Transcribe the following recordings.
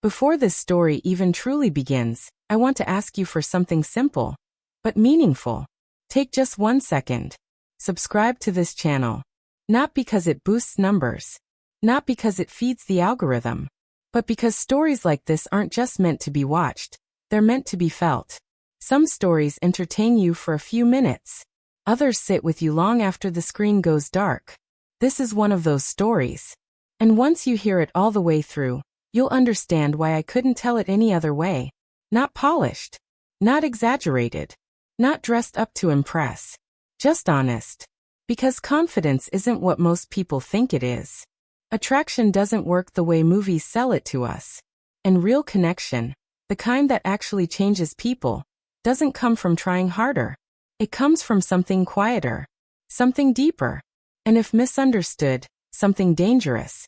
Before this story even truly begins, I want to ask you for something simple, but meaningful. Take just 1 second. Subscribe to this channel. Not because it boosts numbers, not because it feeds the algorithm, but because stories like this aren't just meant to be watched, they're meant to be felt. Some stories entertain you for a few minutes. Others sit with you long after the screen goes dark. This is one of those stories. And once you hear it all the way through, you'll understand why I couldn't tell it any other way. Not polished, not exaggerated, not dressed up to impress. Just honest. Because confidence isn't what most people think it is. Attraction doesn't work the way movies sell it to us. And real connection, the kind that actually changes people, doesn't come from trying harder. It comes from something quieter, something deeper, and if misunderstood, something dangerous.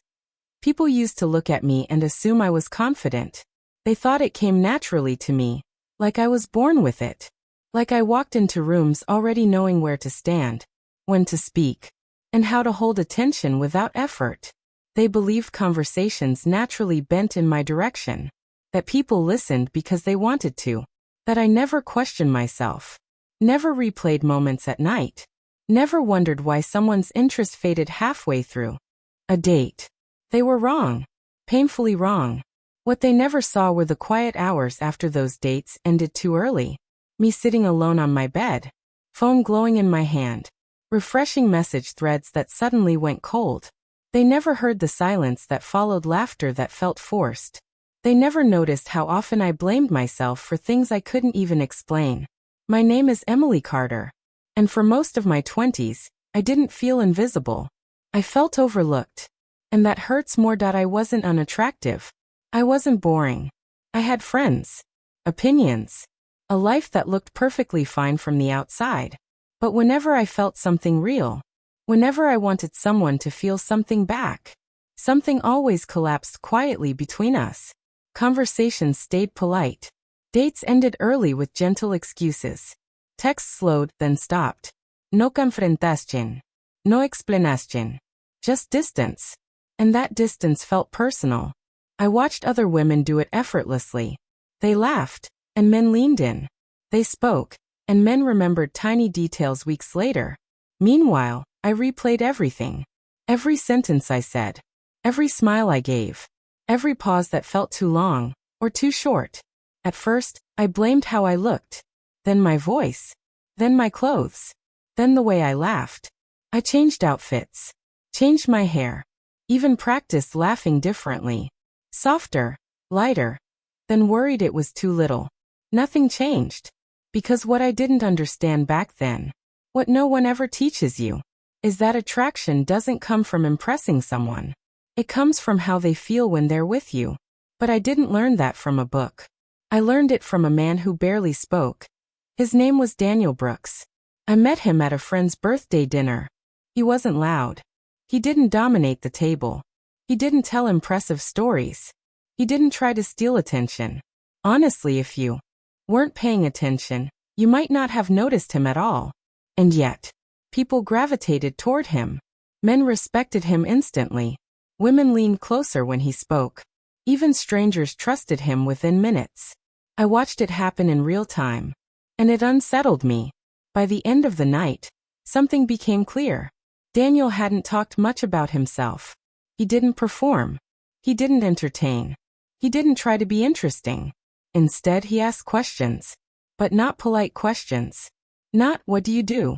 People used to look at me and assume I was confident. They thought it came naturally to me, like I was born with it. Like I walked into rooms already knowing where to stand, when to speak, and how to hold attention without effort. They believed conversations naturally bent in my direction, that people listened because they wanted to, that I never questioned myself, never replayed moments at night, never wondered why someone's interest faded halfway through a date. They were wrong, painfully wrong. What they never saw were the quiet hours after those dates ended too early. Me sitting alone on my bed, phone glowing in my hand, refreshing message threads that suddenly went cold. They never heard the silence that followed laughter that felt forced. They never noticed how often I blamed myself for things I couldn't even explain. My name is Emily Carter. And for most of my 20s, I didn't feel invisible. I felt overlooked. And that hurts more. I wasn't unattractive. I wasn't boring. I had friends, opinions, a life that looked perfectly fine from the outside. But whenever I felt something real, whenever I wanted someone to feel something back, something always collapsed quietly between us. Conversations stayed polite. Dates ended early with gentle excuses. Texts slowed, then stopped. No confrontación. No explanación. Just distance. And that distance felt personal. I watched other women do it effortlessly. They laughed, and men leaned in. They spoke, and men remembered tiny details weeks later. Meanwhile, I replayed everything. Every sentence I said. Every smile I gave. Every pause that felt too long, or too short. At first, I blamed how I looked. Then my voice. Then my clothes. Then the way I laughed. I changed outfits. Changed my hair. Even practiced laughing differently. Softer, lighter. Then worried it was too little. Nothing changed. Because what I didn't understand back then, what no one ever teaches you, is that attraction doesn't come from impressing someone. It comes from how they feel when they're with you. But I didn't learn that from a book. I learned it from a man who barely spoke. His name was Daniel Brooks. I met him at a friend's birthday dinner. He wasn't loud. He didn't dominate the table. He didn't tell impressive stories. He didn't try to steal attention. Honestly, if you weren't paying attention, you might not have noticed him at all. And yet, people gravitated toward him. Men respected him instantly. Women leaned closer when he spoke. Even strangers trusted him within minutes. I watched it happen in real time. And it unsettled me. By the end of the night, something became clear. Daniel hadn't talked much about himself. He didn't perform. He didn't entertain. He didn't try to be interesting. Instead, he asked questions. But not polite questions. Not, "What do you do?"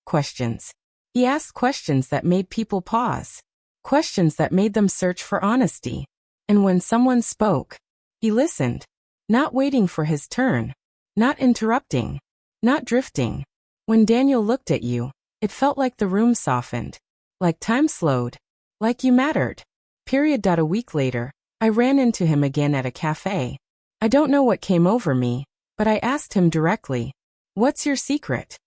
questions. He asked questions that made people pause. Questions that made them search for honesty. And when someone spoke, he listened. Not waiting for his turn. Not interrupting. Not drifting. When Daniel looked at you, it felt like the room softened. Like time slowed. Like you mattered. Period. A week later, I ran into him again at a cafe. I don't know what came over me, but I asked him directly, "What's your secret?"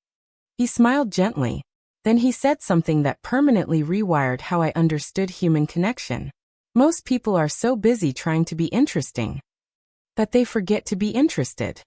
He smiled gently. Then he said something that permanently rewired how I understood human connection. Most people are so busy trying to be interesting that they forget to be interested.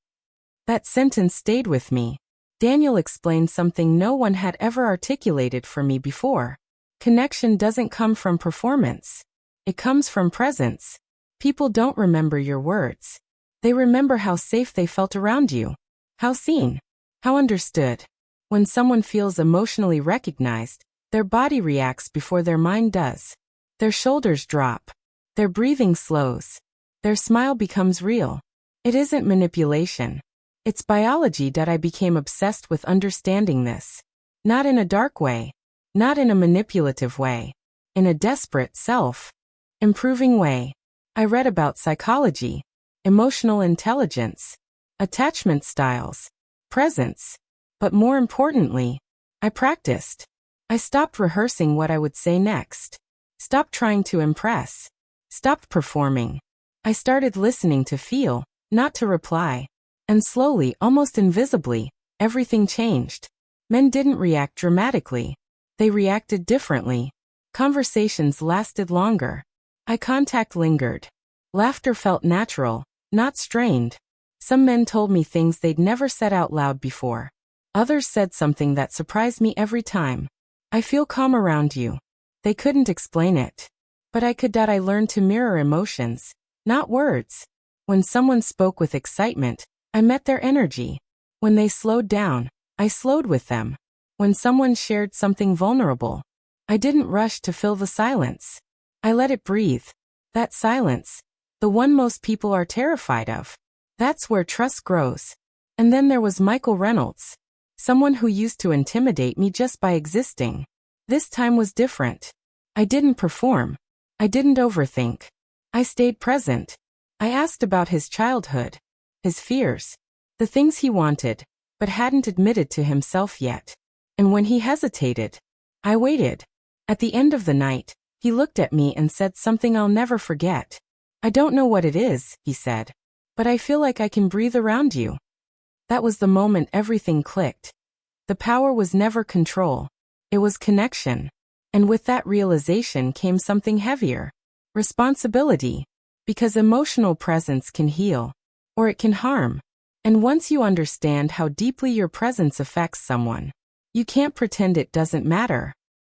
That sentence stayed with me. Daniel explained something no one had ever articulated for me before. Connection doesn't come from performance. It comes from presence. People don't remember your words. They remember how safe they felt around you. How seen. How understood. When someone feels emotionally recognized, their body reacts before their mind does. Their shoulders drop. Their breathing slows. Their smile becomes real. It isn't manipulation. It's biology that I became obsessed with understanding this. Not in a dark way. Not in a manipulative way. In a desperate self-improving way. I read about psychology, emotional intelligence, attachment styles, presence. But more importantly, I practiced. I stopped rehearsing what I would say next. Stopped trying to impress. Stopped performing. I started listening to feel, not to reply. And slowly, almost invisibly, everything changed. Men didn't react dramatically. They reacted differently. Conversations lasted longer. Eye contact lingered. Laughter felt natural, not strained. Some men told me things they'd never said out loud before. Others said something that surprised me every time. I feel calm around you. They couldn't explain it. But I could. I learned to mirror emotions, not words. When someone spoke with excitement, I met their energy. When they slowed down, I slowed with them. When someone shared something vulnerable, I didn't rush to fill the silence. I let it breathe. That silence, the one most people are terrified of. That's where trust grows. And then there was Michael Reynolds. Someone who used to intimidate me just by existing. This time was different. I didn't perform. I didn't overthink. I stayed present. I asked about his childhood, his fears, the things he wanted, but hadn't admitted to himself yet. And when he hesitated, I waited. At the end of the night, he looked at me and said something I'll never forget. I don't know what it is, he said, but I feel like I can breathe around you. That was the moment everything clicked. The power was never control. It was connection. And with that realization came something heavier. Responsibility. Because emotional presence can heal. Or it can harm. And once you understand how deeply your presence affects someone, you can't pretend it doesn't matter.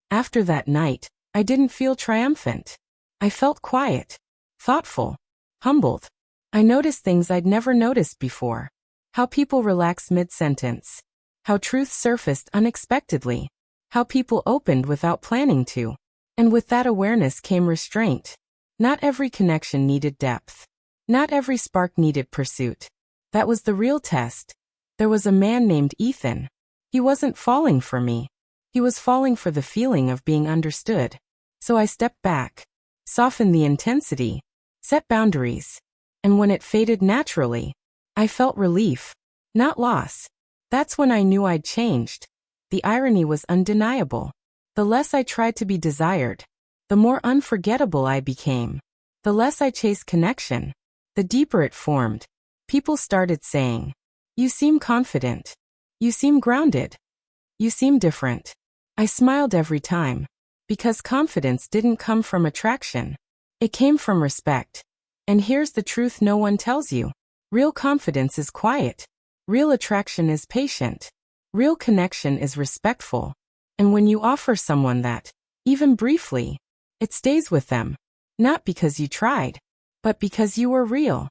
After that night, I didn't feel triumphant. I felt quiet. Thoughtful. Humbled. I noticed things I'd never noticed before. How people relaxed mid-sentence. How truth surfaced unexpectedly. How people opened without planning to. And with that awareness came restraint. Not every connection needed depth. Not every spark needed pursuit. That was the real test. There was a man named Ethan. He wasn't falling for me. He was falling for the feeling of being understood. So I stepped back, softened the intensity, set boundaries. And when it faded naturally, I felt relief, not loss. That's when I knew I'd changed. The irony was undeniable. The less I tried to be desired, the more unforgettable I became. The less I chased connection, the deeper it formed. People started saying, "You seem confident. You seem grounded. You seem different." I smiled every time. Because confidence didn't come from attraction. It came from respect. And here's the truth no one tells you. Real confidence is quiet. Real attraction is patient. Real connection is respectful. And when you offer someone that, even briefly, it stays with them. Not because you tried, but because you were real.